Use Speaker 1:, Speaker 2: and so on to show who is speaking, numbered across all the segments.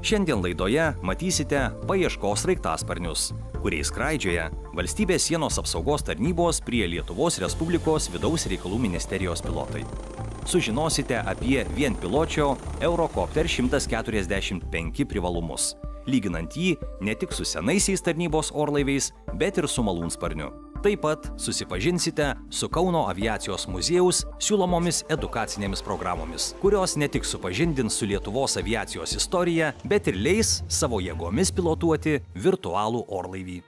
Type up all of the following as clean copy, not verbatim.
Speaker 1: Šiandien laidoje matysite paieškos sraigtasparnius, kuriais skraidžioja Valstybės sienos apsaugos tarnybos prie Lietuvos Respublikos vidaus reikalų ministerijos pilotai. Sužinosite apie vienpiločio Eurocopter 145 privalumus, lyginant jį ne tik su senaisiais tarnybos orlaiviais, bet ir su malūnsparniu. Taip pat susipažinsite su Kauno aviacijos muziejaus siūlomomis edukacinėmis programomis, kurios ne tik supažindins su Lietuvos aviacijos istorija, bet ir leis savo jėgomis pilotuoti virtualų orlaivį.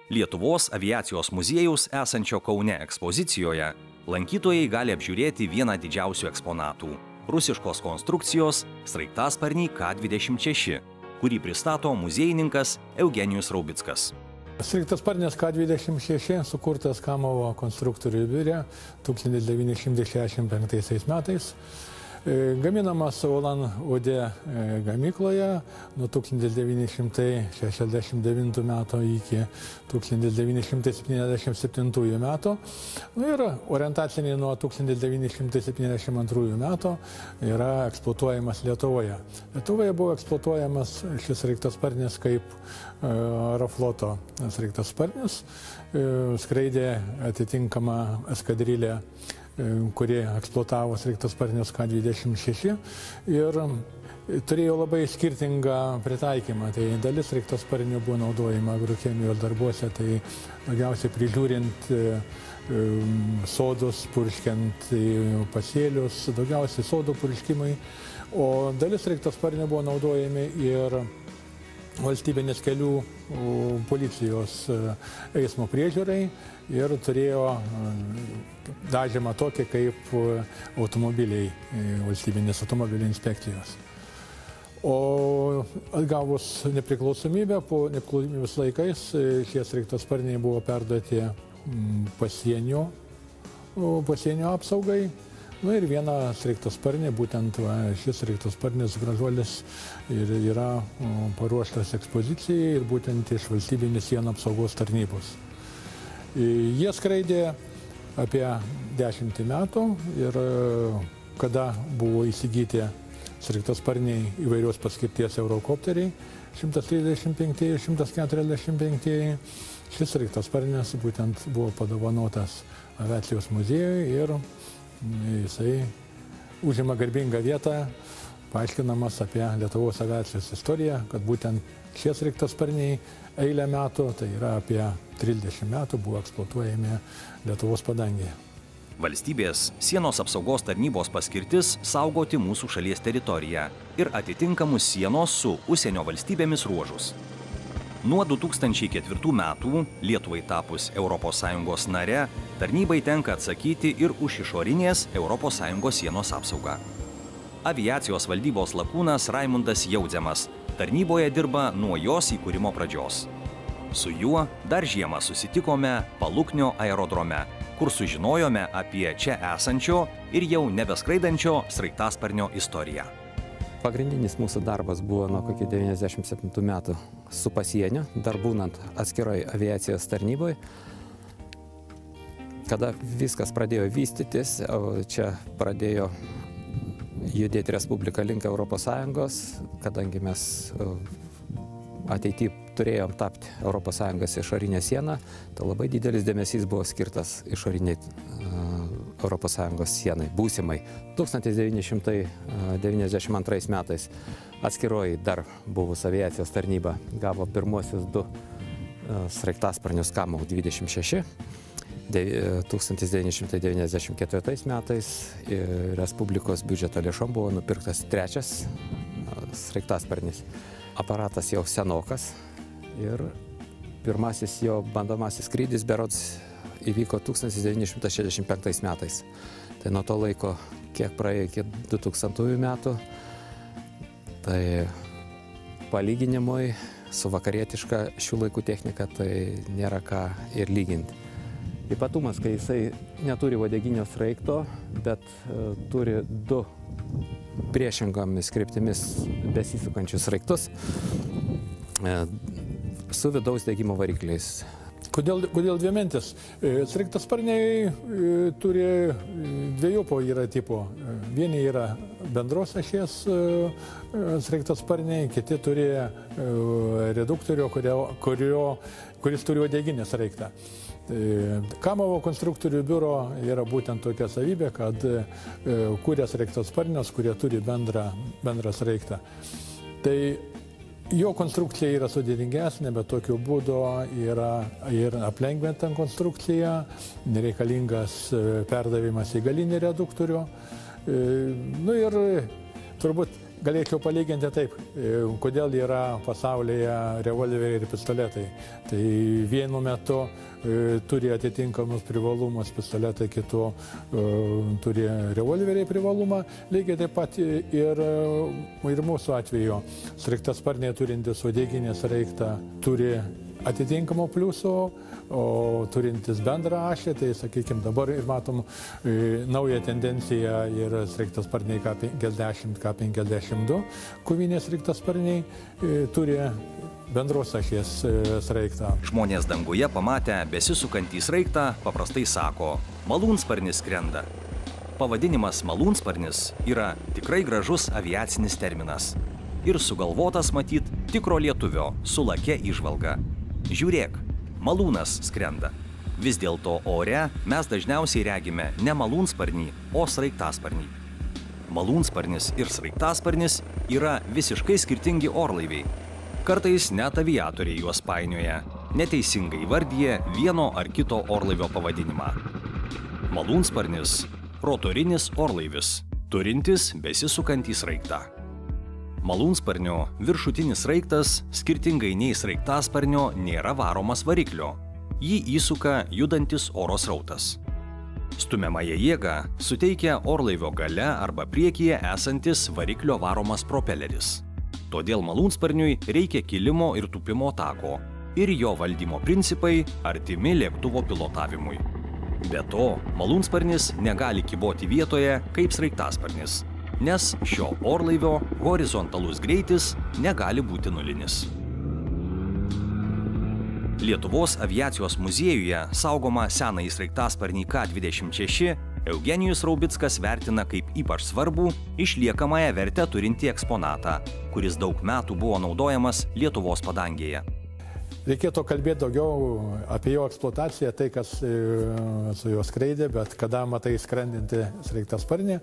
Speaker 1: Lietuvos aviacijos muziejaus esančio Kaune ekspozicijoje lankytojai gali apžiūrėti vieną didžiausių eksponatų – rusiškos konstrukcijos sraigtasparnį K-26, kurį pristato muziejininkas Eugenijus Raubickas.
Speaker 2: Sraigtasparnis K-26 sukurtas Kamovo konstruktorių biure 1965 metais. Gaminamas Ulan-Ude gamykloje nuo 1969 metų iki 1977 metų ir orientaciniai nuo 1972 metų yra eksploatuojamas Lietuvoje. Lietuvoje buvo eksploatuojamas šis sraigtasparnis kaip Aerofloto sraigtasparnis, skraidė atitinkama eskadrilė, kurie eksploatavo sraigtasparnius K-26 ir turėjo labai skirtingą pritaikymą. Tai dalis sraigtasparnių buvo naudojama agrochemijos darbuose, tai daugiausiai prižiūrint sodus, purškiant pasėlius, daugiausiai sodų purškimai, o dalis sraigtasparnių buvo naudojami ir valstybinės kelių policijos eismo priežiūrai ir turėjo dažymą tokį kaip automobiliai, valstybinės automobilių inspekcijos. O atgavus nepriklausomybę, po nepriklausomybės laikais šie sraigtasparniai buvo perduoti pasienio apsaugai. Nu ir vieną sraigtasparnį, būtent šis sraigtasparnis Gražuolis yra paruoštas ekspozicijai ir būtent iš valstybinės sienų apsaugos tarnybos. Jie skraidė apie 10 metų ir kada buvo įsigyti sraigtasparniai įvairios paskirties Eurocopteriai 135, 145, šis sraigtasparnis būtent buvo padovanotas aviacijos muziejui ir jisai užima garbingą vietą, paaiškinamas apie Lietuvos aviacijos istoriją, kad būtent šie sraigtasparniai eilę metų, tai yra apie 30 metų, buvo eksploatuojami Lietuvos padangėje.
Speaker 1: Valstybės sienos apsaugos tarnybos paskirtis saugoti mūsų šalies teritoriją ir atitinkamus sienos su užsienio valstybėmis ruožus. Nuo 2004 metų Lietuvai tapus ES nare, tarnybai tenka atsakyti ir už išorinės ES sienos apsaugą. Aviacijos valdybos lakūnas Raimundas Jaudzemas tarnyboje dirba nuo jos įkūrimo pradžios. Su juo dar žiemą susitikome Paluknio aerodrome, kur sužinojome apie čia esančio ir jau nebeskraidančio sraigtasparnio istoriją.
Speaker 3: Pagrindinis mūsų darbas buvo nuo kokių 97 metų su pasieniu, dar būnant atskiroj aviacijos tarnyboje. Kada viskas pradėjo vystytis, čia pradėjo judėti Respublika link ES, kadangi mes ateityje turėjom tapti ES išorinę sieną, tai labai didelis dėmesys buvo skirtas išoriniai ES sienai, būsimai. 1992 metais atskiroji dar buvus aviacijos tarnyba gavo pirmosius 2 sraigtasparnius Kamov 26. 1994 metais Respublikos biudžeto lėšom buvo nupirktas 3 sraigtasparnis. Aparatas jau senokas ir pirmasis jo bandomasis skrydis berods įvyko 1965 metais. Tai nuo to laiko, kiek praėjo iki 2000 metų, tai palyginimui su vakarietiška šių laikų technika tai nėra ką ir lyginti. Ypatumas, kai jisai neturi uodeginio sraigto, bet turi 2 priešingomis kryptimis besisukančius sraigtus su vidaus degimo varikliais.
Speaker 2: Kodėl dvimentis? Sraigtasparniai turi dviejopo yra tipo. Vieni yra bendros ašies sraigtasparniai, kiti turi reduktorių, kuris turi uodeginį sraigtą. Kamavo konstruktorių biuro yra būtent tokia savybė, kad kūrė sraigtasparnius, kurie turi bendrą sraigtą. Tai jo konstrukcija yra sudėtingesnė, bet tokiu būdu yra ir aplengvinta konstrukcija, nereikalingas perdavimas į galinį reduktorių. Nu ir turbūt galėčiau palyginti taip, kodėl yra pasaulyje revolveriai ir pistoletai. Tai vienu metu turi atitinkamus privalumus pistoletai, kitu turi revolveriai privalumą. Lygiai taip pat ir mūsų atveju sraigtasparniai turintis uodeginį sraigtą turi atitinkamų pliusų, o turintis bendrą ašį, tai sakykime dabar ir matom naują tendenciją ir sraigtasparniai K50, K52, koviniai sraigtasparniai turi bendros ašies sraigtą.
Speaker 1: Žmonės danguje pamatę besisukantį sraigtą paprastai sako, malūnsparnis skrenda. Pavadinimas malūnsparnis yra tikrai gražus aviacinis terminas. Ir sugalvotas matyt tikro lietuvio su lakia įžvalga. Žiūrėk, malūnas skrenda. Vis dėlto ore mes dažniausiai regime ne malūnsparnį, o sraigtasparnį. Malūnsparnis ir sraigtasparnis yra visiškai skirtingi orlaiviai. Kartais net aviatoriai juos painioja, neteisingai įvardyja vieno ar kito orlaivio pavadinimą. Malūnsparnis – rotorinis orlaivis, turintis besisukantį sraigtą. Malūnsparnio viršutinis sraigtas, skirtingai nei sraigtasparnio, nėra varomas variklio. Jį įsuka judantis oro srautas. Stumiamąją jėgą suteikia orlaivio gale arba priekyje esantis variklio varomas propeleris. Todėl malūnsparniui reikia kilimo ir tūpimo tako ir jo valdymo principai artimi lėktuvo pilotavimui. Be to, malūnsparnis negali kyboti vietoje kaip sraigtasparnis, nes šio orlaivio horizontalus greitis negali būti nulinis. Lietuvos aviacijos muziejuje saugoma senąjį sraigtasparnį K26 Eugenijus Raubickas vertina kaip ypač svarbų išliekamąją vertę turintį eksponatą, kuris daug metų buvo naudojamas Lietuvos padangėje.
Speaker 2: Reikėtų kalbėti daugiau apie jo eksploataciją, tai kas su juo skraidė, bet kada matai skrendinti sraigtasparnį,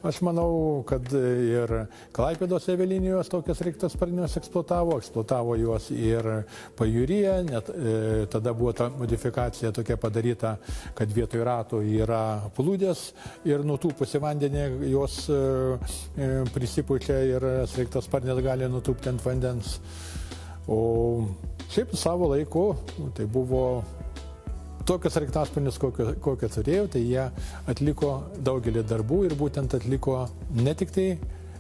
Speaker 2: aš manau, kad ir Klaipėdos avialinijos tokius sraigtasparnius eksploatavo juos ir pajūryje, net tada buvo ta modifikacija tokia padaryta, kad vietoj ratų yra plūdės ir nutūpus į vandenį jos prisipučia ir sraigtasparnis gali nutūpti ant vandens. O šiaip savo laiku, tai buvo tokios sraigtasparnius, kokią turėjau, tai jie atliko daugelį darbų ir būtent atliko ne tik tai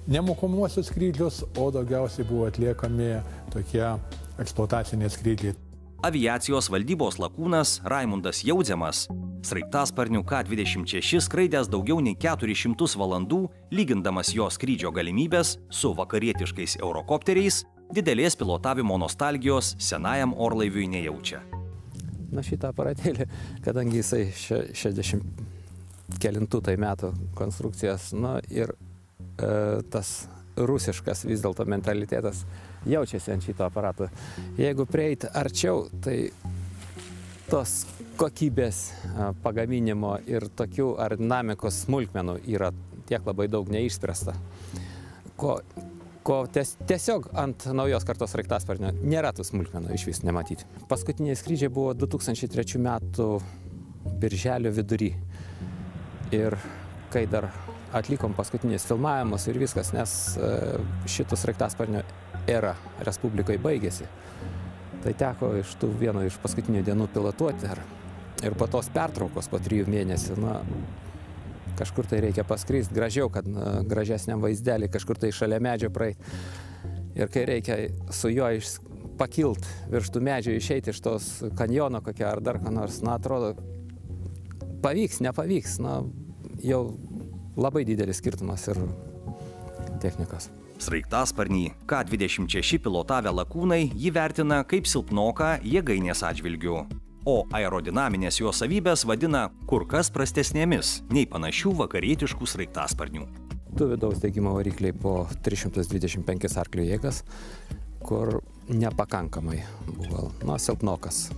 Speaker 2: nemokomuosius skrydžius, o daugiausiai buvo atliekami tokie eksploataciniai skrydžiai.
Speaker 1: Aviacijos valdybos lakūnas Raimundas Jaudzemas sraigtasparnių K26 skraidęs daugiau nei 400 valandų, lygindamas jo skrydžio galimybės su vakarietiškais eurokopteriais, didelės pilotavimo nostalgijos senajam orlaiviui nejaučia.
Speaker 3: Na šitą aparatėlį, kadangi jisai 60 kelintų tai metų konstrukcijas, na ir tas rusiškas vis dėlto mentalitetas jaučiasi ant šito aparato. Jeigu prieiti arčiau, tai tos kokybės pagaminimo ir tokių aerodinamikos smulkmenų yra tiek labai daug neišspręsta, ko tiesiog ant naujos kartos sraigtasparnio nėra tų smulkmenų iš vis nematyti. Paskutiniai skrydžiai buvo 2003 metų birželio vidury. Ir kai dar atlikom paskutinius filmavimus ir viskas, nes šito sraigtasparnio era Respublikoje baigėsi, tai teko iš tų vieno iš paskutinių dienų pilotuoti ir po tos pertraukos po 3 mėnesių, kažkur tai reikia paskristi gražiau, kad gražesniam vaizdelį kažkur tai šalia medžio praeiti. Ir kai reikia su juo pakilt virš tų medžių, išeiti iš tos kanjono kokią ar dar ką nors, atrodo, pavyks, nepavyks, jau labai didelis skirtumas ir technikos.
Speaker 1: Sraigtasparnį K26 pilotavę lakūnai jį vertina kaip silpnoką jėgainės atžvilgiu, o aerodinaminės jo savybės vadina kur kas prastesnėmis nei panašių vakarietiškų sraigtasparnių.
Speaker 3: Du vidaus degimo varikliai po 325 arklių jėgas, kur nepakankamai buvo, silpnokas.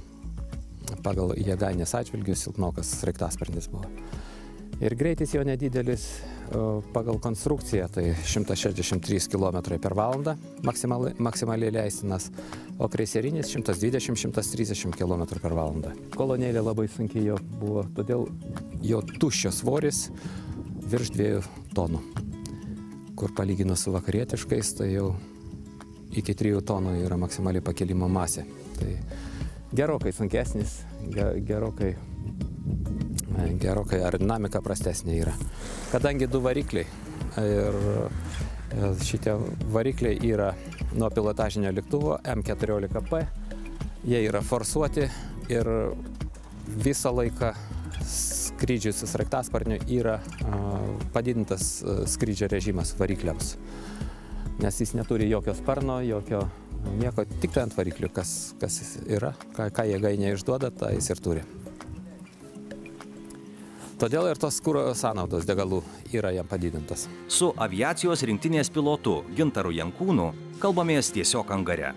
Speaker 3: Pagal jėgainės atžvilgių silpnokas sraigtasparnis buvo. Ir greitis jo nedidelis, pagal konstrukciją tai 163 km per valandą maksimaliai leistinas, o kreiserinis 120-130 km per valandą. Kolonėlė labai sunkiai jo buvo, todėl jo tuščio svoris virš 2 tonų, kur palyginus su vakarietiškais, tai jau iki 3 tonų yra maksimaliai pakelimo masė. Tai gerokai sunkesnis, gerokai aerodinamika prastesnė yra. Kadangi 2 varikliai ir šitie varikliai yra nuo pilotažinio lėktuvo M14P, jie yra forsuoti ir visą laiką skrydžiui su sraigtasparniu yra padidintas skrydžio režimas varikliams. Nes jis neturi jokio sparno, jokio nieko, tik tai ant variklių, kas yra, ką jėgainė išduoda, tą jis ir turi. Todėl ir tos kuro sąnaudos degalų yra jam padidintas.
Speaker 1: Su aviacijos rinktinės pilotu Gintaru Jankūnu kalbamės tiesiog angare.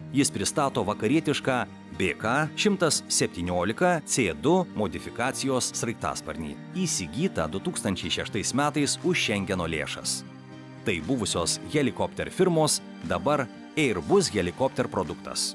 Speaker 1: Jis pristato vakarietišką BK-117 C2 modifikacijos sraigtasparnį, įsigytą 2006 metais už Šengeno lėšas. Tai buvusios helikopter firmos, dabar Airbus helikopter produktas.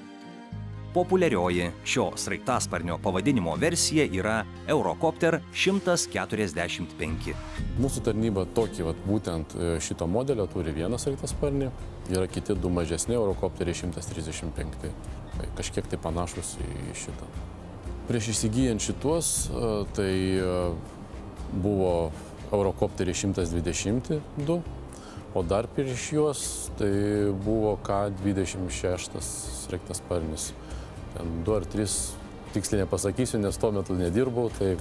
Speaker 1: Populiarioji šio sraigtasparnio pavadinimo versija yra Eurocopter 145.
Speaker 4: Mūsų tarnyba tokį, būtent šito modelio turi vieną sraigtasparnį, yra kiti 2 mažesni Eurocopteriai 135. Tai kažkiek tai panašus į šitą. Prieš įsigyjant šitos, tai buvo Eurocopteriai 122, o dar prieš juos tai buvo K26 sraigtasparnis. Ten 2 ar 3, tiksliai nepasakysiu, nes tuo metu nedirbau, tai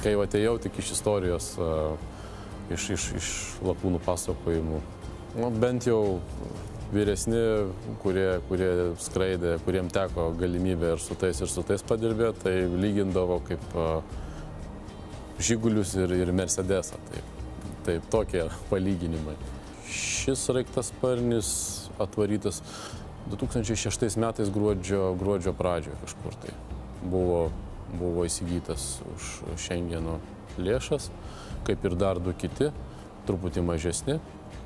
Speaker 4: kai atėjau tik iš istorijos, iš lakūnų pasakojimų. Bent jau vyresni, kurie skraidė, kuriem teko galimybė ir su tais padirbėti, tai lygindavo kaip Žigulius ir Mercedesą. Taip, tokie palyginimai. Šis sraigtasparnis atvarytas 2006 metais gruodžio pradžioje kažkur tai buvo įsigytas už Šengeno lėšas, kaip ir dar 2 kiti, truputį mažesni,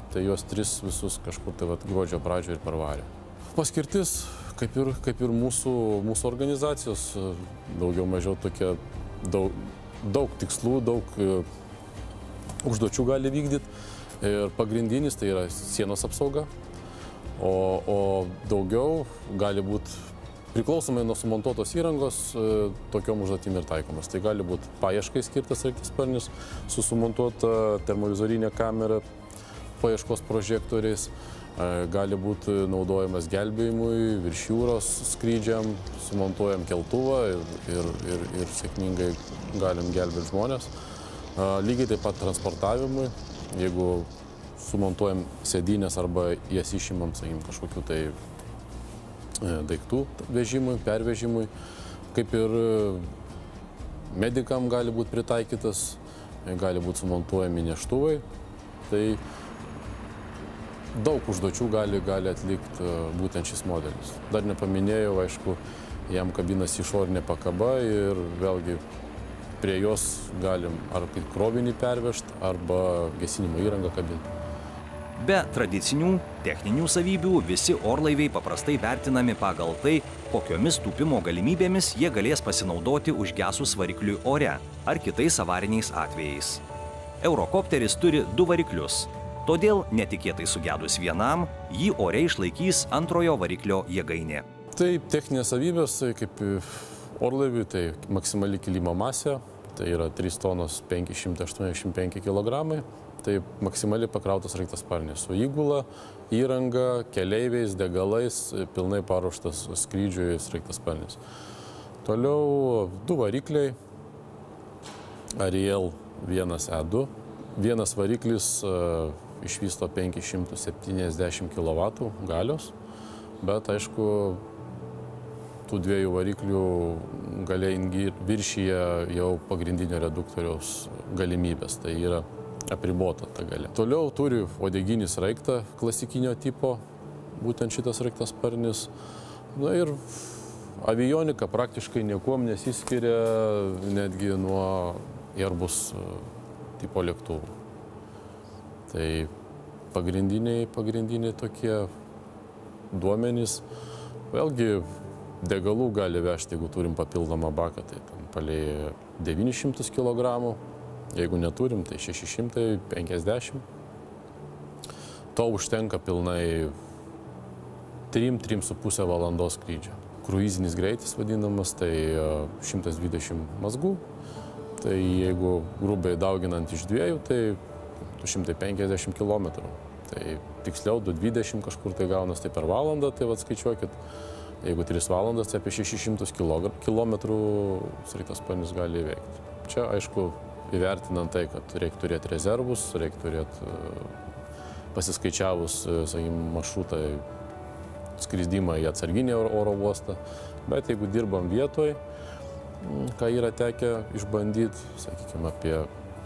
Speaker 4: tai juos 3 visus kažkur tai gruodžio pradžioje ir parvarė. Paskirtis, kaip ir mūsų organizacijos, daugiau mažiau tokia daug tikslų, daug užduočių gali vykdyti. Ir pagrindinis tai yra sienos apsauga, o daugiau gali būti priklausomai nuo sumontuotos įrangos tokiom užduotim ir taikomas. Tai gali būti paieškai skirtas sraigtasparnis su sumontuota termovizorinė kamera, paieškos prožektoriais, gali būti naudojamas gelbėjimui, virš jūros skrydžiam, sumontuojam keltuvą ir sėkmingai galim gelbėti žmonės. Lygiai taip pat transportavimui, jeigu sumontuojam sėdynės arba jas išimam, sakykime, kažkokių tai daiktų vežimui, pervežimui, kaip ir medikam gali būti pritaikytas, gali būti sumontuojami neštuvai. Tai daug užduočių gali atlikti būtent šis modelis. Dar nepaminėjau, aišku, jam kabinasi išorinė pakaba ir vėlgi prie jos galim ar kaip krovinį pervežti, arba gesinimo įrangą kabinti.
Speaker 1: Be tradicinių techninių savybių visi orlaiviai paprastai vertinami pagal tai, kokiomis tūpimo galimybėmis jie galės pasinaudoti užgesus varikliui ore ar kitais avariniais atvejais. Eurocopteris turi 2 variklius, todėl netikėtai sugedus vienam, jį ore išlaikys antrojo variklio jėgainė.
Speaker 4: Taip, techninės savybės, kaip orlaiviui, tai maksimali kilimo masė, tai yra 3 tonos 585 kg. Tai maksimaliai pakrautas sraigtasparnis su įgula, įranga, keleiviais, degalais, pilnai paruoštas skrydžiui sraigtasparnis. Toliau 2 varikliai, Ariel 1E2. Vienas variklis išvysto 570 kW galios, bet aišku, tų 2 variklių galia viršyje jau pagrindinio reduktoriaus galimybės. Tai yra apribota ta galia. Toliau turi uodeginį sraigtą klasikinio tipo, būtent šitas sraigtasparnis. Na ir avionika praktiškai niekuom nesiskiria netgi nuo Airbus tipo lėktuvų. Tai pagrindiniai tokie duomenys. Vėlgi degalų gali vežti, jeigu turim papildomą baką, tai palei 900 kg, jeigu neturim, tai 650. To užtenka pilnai 3–3,5 valandos skrydžio. Kruizinis greitis vadinamas, tai 120 mazgų. Tai jeigu grubiai dauginant iš 2, tai 250 km. Tai tiksliau 220 kažkur tai gaunas tai per valandą, tai skaičiuokit, jeigu 3 valandas, tai apie 600 km sraigtasparnis gali įveikti. Čia, aišku, įvertinant tai, kad reikia turėti rezervus, reikia turėti pasiskaičiavus, sakykime, maršrutą skrisdimą į atsarginį oro uostą, bet jeigu dirbam vietoj, ką yra tekę išbandyti, sakykime,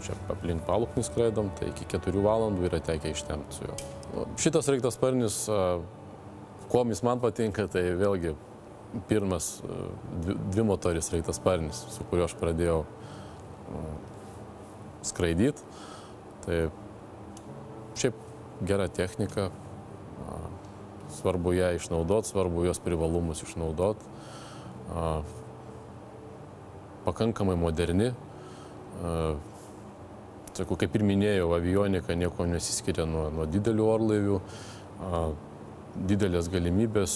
Speaker 4: čia aplink Paluknį skraidom, tai iki 4 valandų yra tekę ištempti su juo. Šitas sraigtasparnis, kuom jis man patinka, tai vėlgi pirmas dvimotoris sraigtasparnis, su kuriuo aš pradėjau skraidyti. Tai šiaip gera technika, svarbu ją išnaudoti, svarbu jos privalumus išnaudoti. Pakankamai moderni. Sakau, kaip ir minėjau, avionika nieko nesiskiria nuo didelių orlaivių. Didelės galimybės.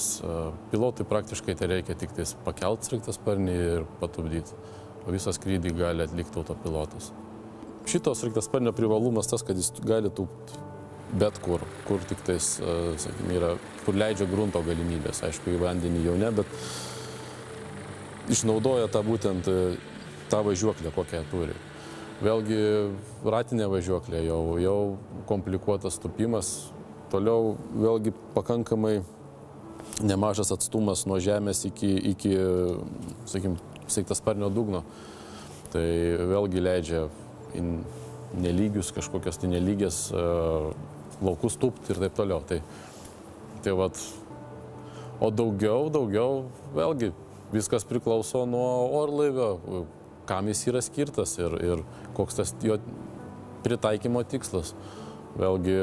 Speaker 4: Pilotui praktiškai tai reikia tik pakelti sraigtasparnį ir patupdyti. O visą skrydį gali atlikti autopilotas. Šito sraigtasparnio privalumas tas, kad jis gali tūpti bet kur tik tais, sakykime, yra, kur leidžia grunto galimybės. Aišku, į vandenį jau ne, bet išnaudoja tą būtent tą važiuoklę, kokią turi. Vėlgi, ratinė važiuoklė jau komplikuotas tūpimas. Toliau, vėlgi, pakankamai nemažas atstumas nuo žemės iki sakykime, sraigtasparnio dugno. Tai vėlgi leidžia į nelygius, kažkokias tai nelygės laukus tūpti ir taip toliau. Tai vat, o daugiau, vėlgi, viskas priklauso nuo orlaivio, kam jis yra skirtas ir koks tas jo pritaikymo tikslas. Vėlgi,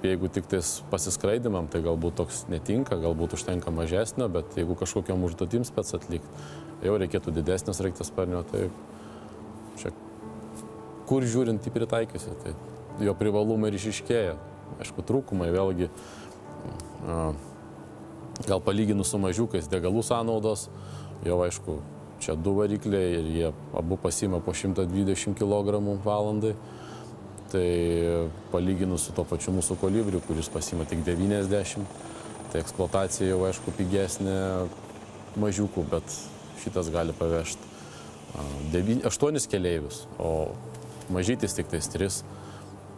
Speaker 4: jeigu tik tais pasiskraidimam, tai galbūt toks netinka, galbūt užtenka mažesnio, bet jeigu kažkokiam užduotims spec atlikti, jau reikėtų didesnio sraigtasparnio, tai čia kur žiūrint į pritaikysi, tai jo privalumai ir išiškėja. Aišku, trūkumai vėlgi, gal palyginus su mažiukais degalų sąnaudos, jau aišku, čia 2 varikliai ir jie abu pasima po 120 kg valandai. Tai palyginus su to pačiu mūsų kolibriu, kuris pasima tik 90, tai eksploatacija jau aišku pigesnė mažiukų, bet šitas gali pavežti 8 keleivius, o mažytis tik tais 3.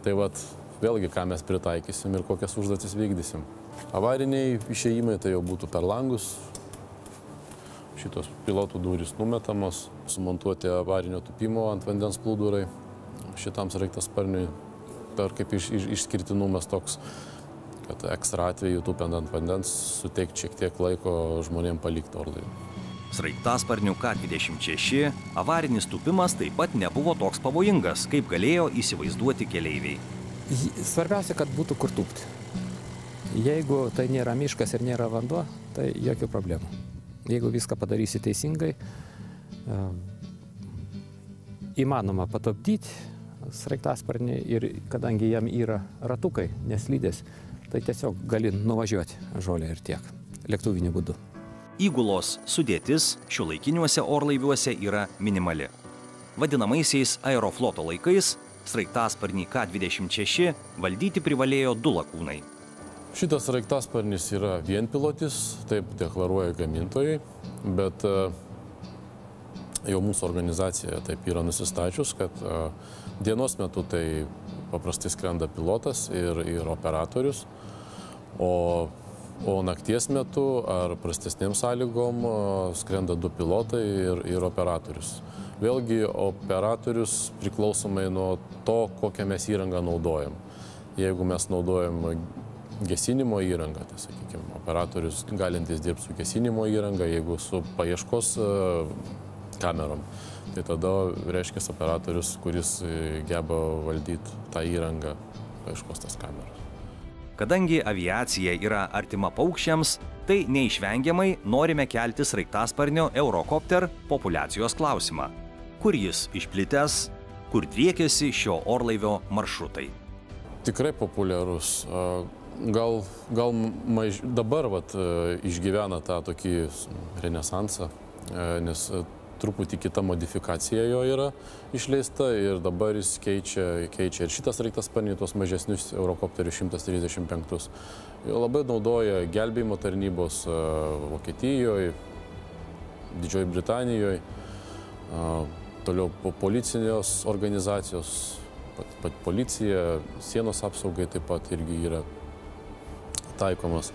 Speaker 4: Tai vat, vėlgi, ką mes pritaikysim ir kokias užduotis vykdysim. Avariniai išėjimai tai jau būtų per langus. Šitos pilotų durys numetamos, sumontuoti avarinio tūpimo ant vandens plūdurai. Šitam sraigtasparniui dar kaip išskirtinumas toks, kad ekstra atveju tūpiant ant vandens suteikti šiek tiek laiko žmonėms palikti orlaivį.
Speaker 1: Sraigtasparnių K26 avarinis tūpimas taip pat nebuvo toks pavojingas, kaip galėjo įsivaizduoti keleiviai.
Speaker 3: Svarbiausia, kad būtų kur tūpti. Jeigu tai nėra miškas ir nėra vanduo, tai jokių problemų. Jeigu viską padarysi teisingai, įmanoma patupdyti sraigtasparnį ir kadangi jam yra ratukai, neslydės, tai tiesiog gali nuvažiuoti žolę ir tiek, lėktuviniu būdu.
Speaker 1: Įgulos sudėtis šiuolaikiniuose orlaiviuose yra minimali. Vadinamaisiais aerofloto laikais sraigtasparnį K26 valdyti privalėjo 2 lakūnai.
Speaker 4: Šitas sraigtasparnis yra vienpilotis, taip deklaruoja gamintojai, bet jau mūsų organizacija taip yra nusistačius, kad dienos metu tai paprastai skrenda pilotas ir operatorius, o O nakties metu ar prastesnėm sąlygom skrenda 2 pilotai ir operatorius. Vėlgi operatorius priklausomai nuo to, kokią mes įrangą naudojam. Jeigu mes naudojam gesinimo įrangą, tai sakykime, operatorius galintis dirbti su gesinimo įranga, jeigu su paieškos kamerom, tai tada reiškia operatorius, kuris geba valdyti tą įrangą, paieškos tas kameras.
Speaker 1: Kadangi aviacija yra artima paukščiams, tai neišvengiamai norime kelti sraigtasparnio Eurocopter populiacijos klausimą. Kur jis išplitęs, kur driekiasi šio orlaivio maršrutai?
Speaker 4: Tikrai populiarus. Gal dabar išgyvena tą tokį renesansą, nes truputį kita modifikacija jo yra išleista ir dabar jis keičia ir šitas sraigtasparnį, tuos mažesnius Eurocopterius 135. Jo labai naudoja gelbėjimo tarnybos Vokietijoje, Didžiojoje Britanijoje, toliau policinės organizacijos, pat policija, sienos apsaugai taip pat irgi yra taikomas.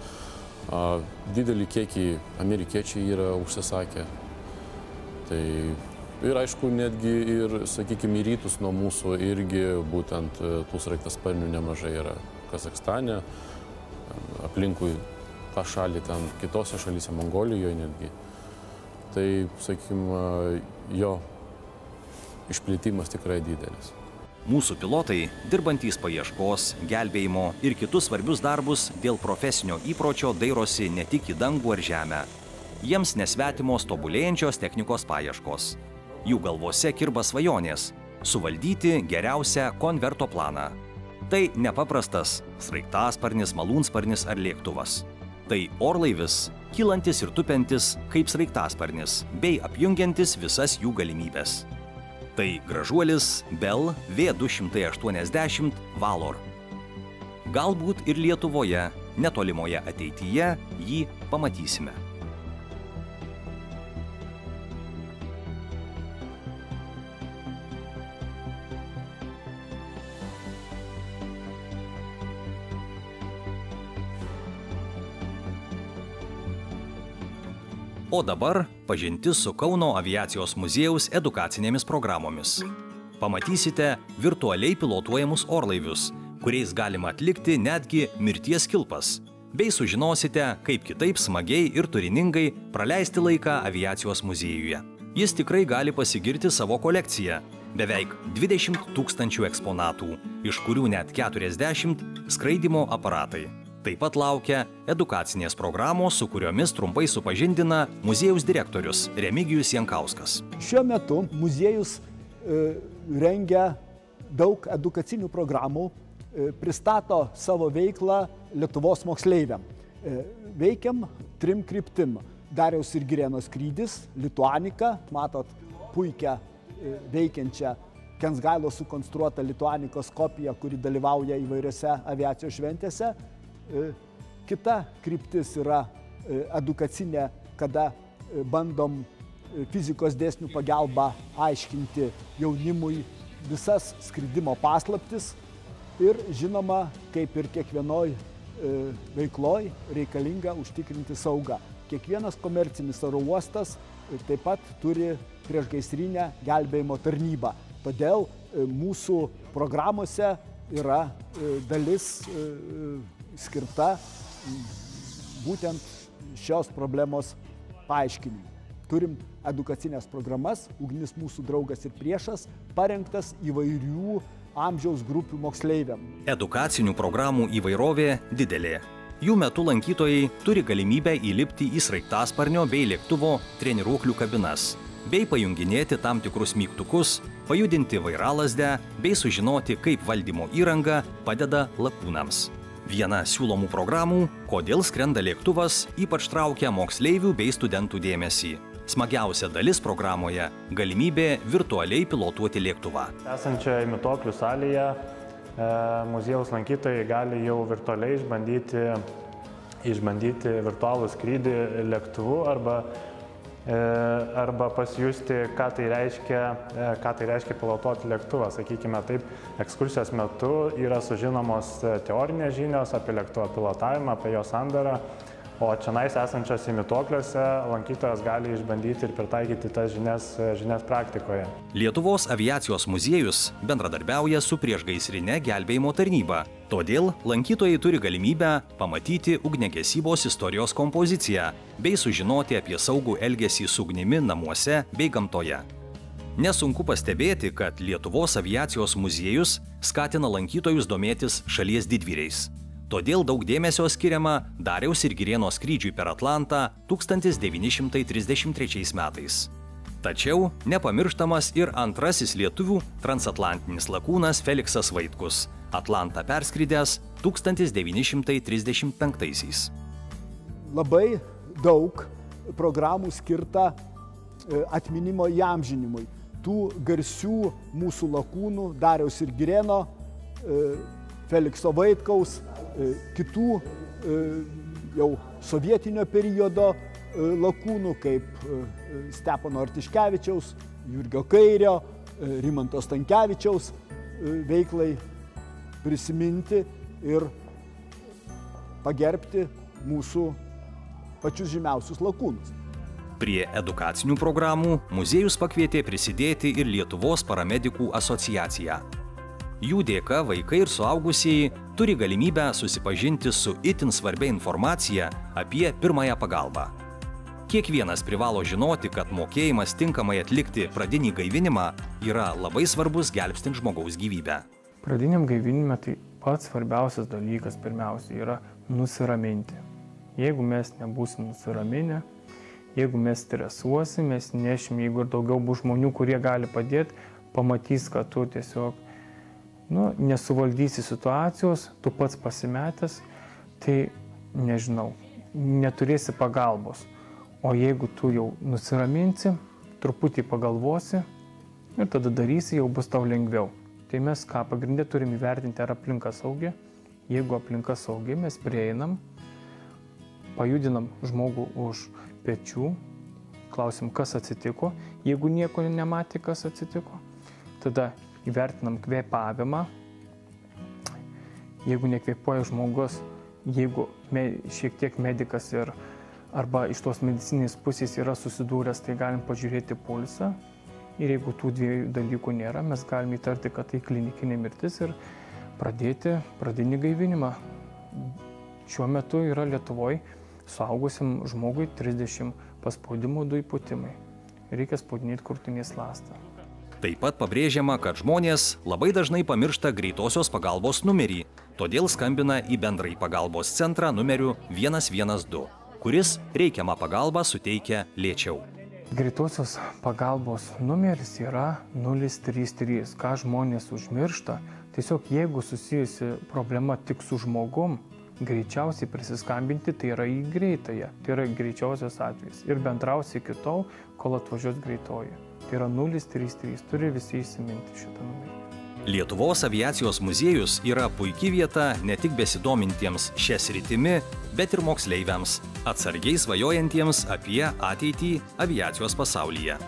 Speaker 4: Didelį kiekį amerikiečiai yra užsisakę. Tai ir aišku, netgi ir, sakykime, į rytus nuo mūsų irgi būtent tų sraigtasparnių nemažai yra Kazachstane, aplinkui tą šalį, ten kitose šalyse, Mongolijoje netgi. Tai, sakykime, jo išplitimas tikrai didelis.
Speaker 1: Mūsų pilotai, dirbantys paieškos, gelbėjimo ir kitus svarbius darbus dėl profesinio įpročio dairosi ne tik į dangų ar žemę. Jiems nesvetimos tobulėjančios technikos paieškos. Jų galvose kirba svajonės – suvaldyti geriausią konverto planą. Tai nepaprastas sraigtasparnis, malūnsparnis ar lėktuvas. Tai orlaivis, kylantis ir tupiantis kaip sraigtasparnis, bei apjungiantis visas jų galimybės. Tai gražuolis Bell V280 Valor. Galbūt ir Lietuvoje, netolimoje ateityje jį pamatysime. O dabar pažintis su Kauno aviacijos muziejaus edukacinėmis programomis. Pamatysite virtualiai pilotuojamus orlaivius, kuriais galima atlikti netgi mirties kilpas, bei sužinosite, kaip kitaip smagiai ir turiningai praleisti laiką aviacijos muziejuje. Jis tikrai gali pasigirti savo kolekciją – beveik 20 000 eksponatų, iš kurių net 40 skraidymo aparatai. Taip pat laukia edukacinės programos, su kuriomis trumpai supažindina muziejaus direktorius Remigijus Jankauskas.
Speaker 5: Šiuo metu muziejus rengia daug edukacinių programų, pristato savo veiklą Lietuvos moksleiviam. Veikiam 3 kryptim. Dariaus ir Girėno skrydis, Lituanika, matot puikią veikiančią Kensgailo sukonstruotą Lituanikos kopiją, kuri dalyvauja įvairiose aviacijos šventėse. Kita kryptis yra edukacinė, kada bandom fizikos dėsnių pagalba aiškinti jaunimui visas skridimo paslaptis ir, žinoma, kaip ir kiekvienoj veikloj, reikalinga užtikrinti saugą. Kiekvienas komercinis oro uostas taip pat turi priešgaisrinę gelbėjimo tarnybą. Todėl mūsų programuose yra dalis skirta būtent šios problemos paaiškinimui. Turim edukacinės programas, Ugnis mūsų draugas ir priešas, parengtas įvairių amžiaus grupių moksleiviam.
Speaker 1: Edukacinių programų įvairovė didelė. Jų metu lankytojai turi galimybę įlipti į sraigtasparnio bei lėktuvo treniruoklių kabinas, bei pajunginėti tam tikrus mygtukus, pajudinti vairalazdę, bei sužinoti, kaip valdymo įranga padeda lakūnams. Viena siūlomų programų – kodėl skrenda lėktuvas, ypač traukia moksleivių bei studentų dėmesį. Smagiausia dalis programoje – galimybė virtualiai pilotuoti lėktuvą.
Speaker 6: Esančioje matuoklių salėje muziejaus lankytojai gali jau virtualiai išbandyti virtualų skrydį lėktuvu arba pasijusti, ką tai reiškia pilotuoti lėktuvą. Sakykime taip, ekskursijos metu yra sužinomos teorinės žinios apie lėktuvo pilotavimą, apie jo sandarą, o čionais esančiose mituokliuose lankytojas gali išbandyti ir pritaikyti tas žinias praktikoje.
Speaker 1: Lietuvos aviacijos muziejus bendradarbiauja su priešgaisrine gelbėjimo tarnyba, todėl lankytojai turi galimybę pamatyti ugniagesybos istorijos kompoziciją bei sužinoti apie saugų elgesį su ugnimi namuose bei gamtoje. Nesunku pastebėti, kad Lietuvos aviacijos muziejus skatina lankytojus domėtis šalies didvyriais. Todėl daug dėmesio skiriama Dariaus ir Girėno skrydžiui per Atlantą 1933 metais. Tačiau nepamirštamas ir antrasis lietuvių transatlantinis lakūnas Feliksas Vaitkus, Atlantą perskridęs 1935-aisiais.
Speaker 5: Labai daug programų skirta atminimo įamžinimui. Tų garsių mūsų lakūnų Dariaus ir Girėno, Felikso Vaitkaus, kitų jau sovietinio periodo lakūnų, kaip Stepono Artiškevičiaus, Jurgio Kairio, Rimanto Stankevičiaus veiklai prisiminti ir pagerbti mūsų pačius žymiausius lakūnus.
Speaker 1: Prie edukacinių programų muziejus pakvietė prisidėti ir Lietuvos paramedikų asociaciją. Jų dėka vaikai ir suaugusieji turi galimybę susipažinti su itin svarbia informacija apie pirmąją pagalbą. Kiekvienas privalo žinoti, kad mokėjimas tinkamai atlikti pradinį gaivinimą yra labai svarbus gelbstint žmogaus gyvybę.
Speaker 7: Pradiniam gaivinime tai pats svarbiausias dalykas pirmiausia yra nusiraminti. Jeigu mes nebūsim nusiraminę, jeigu mes stresuosim, mes nešim, jeigu ir daugiau bus žmonių, kurie gali padėti, pamatys, kad tu tiesiog nesuvaldysi situacijos, tu pats pasimetęs, tai nežinau, neturėsi pagalbos. O jeigu tu jau nusiraminsi, truputį pagalvosi ir tada darysi, jau bus tau lengviau. Tai mes ką pagrindė turim įvertinti, ar aplinka saugi. Jeigu aplinka saugi, mes prieinam, pajudinam žmogų už pečių, klausim, kas atsitiko. Jeigu nieko nematė, kas atsitiko, tada įvertinam kvėpavimą. Jeigu nekvėpuoja žmogus, jeigu šiek tiek medikas arba iš tos medicininės pusės yra susidūręs, tai galim pažiūrėti pulsą. Ir jeigu tų dviejų dalykų nėra, mes galim įtarti, kad tai klinikinė mirtis ir pradėti pradinį gaivinimą. Šiuo metu yra Lietuvoje suaugusiam žmogui 30 paspaudimų 2 įpūtimai. Reikia spaudinėti krūtinės ląstą.
Speaker 1: Taip pat pabrėžiama, kad žmonės labai dažnai pamiršta greitosios pagalbos numerį, todėl skambina į bendrąjį pagalbos centrą numeriu 112, kuris reikiamą pagalbą suteikia lėčiau.
Speaker 7: Greitosios pagalbos numeris yra 033. Ką žmonės užmiršta, tiesiog jeigu susijusi problema tik su žmogum, greičiausiai prisiskambinti, tai yra į greitąją. Tai yra greičiausias atvejis. Ir bendrausi iki tol, kol atvažiuos greitoji. Tai yra 033. Turi visi įsiminti šitą numerį.
Speaker 1: Lietuvos aviacijos muziejus yra puikia vieta ne tik besidomintiems šią sritimi, bet ir moksleiviams, atsargiai svajojantiems apie ateitį aviacijos pasaulyje.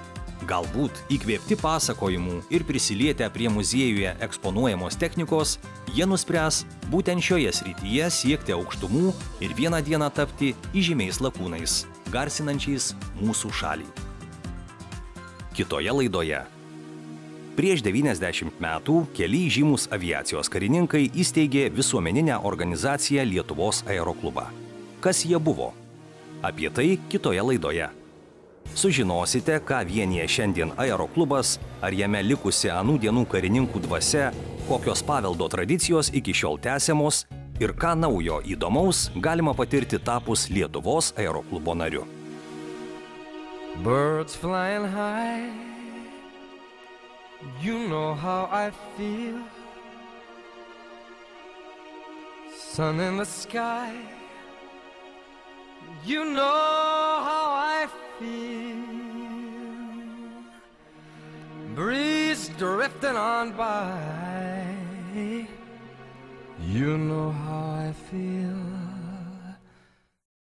Speaker 1: Galbūt įkvėpti pasakojimų ir prisilietę prie muziejuje eksponuojamos technikos, jie nuspręs būtent šioje srityje siekti aukštumų ir vieną dieną tapti įžymiais lakūnais, garsinančiais mūsų šalį. Kitoje laidoje. Prieš 90 metų keli žymus aviacijos karininkai įsteigė visuomeninę organizaciją Lietuvos aeroklubą. Kas jie buvo? Apie tai kitoje laidoje. Sužinosite, ką vienyje šiandien aeroklubas, ar jame likusi anų dienų karininkų dvasia, kokios paveldo tradicijos iki šiol tęsiamos ir ką naujo įdomaus galima patirti tapus Lietuvos aeroklubo nariu.
Speaker 8: Birds flying high, you know how I feel. Sun in the sky, you know how I feel. Breeze drifting on by, you know how I feel.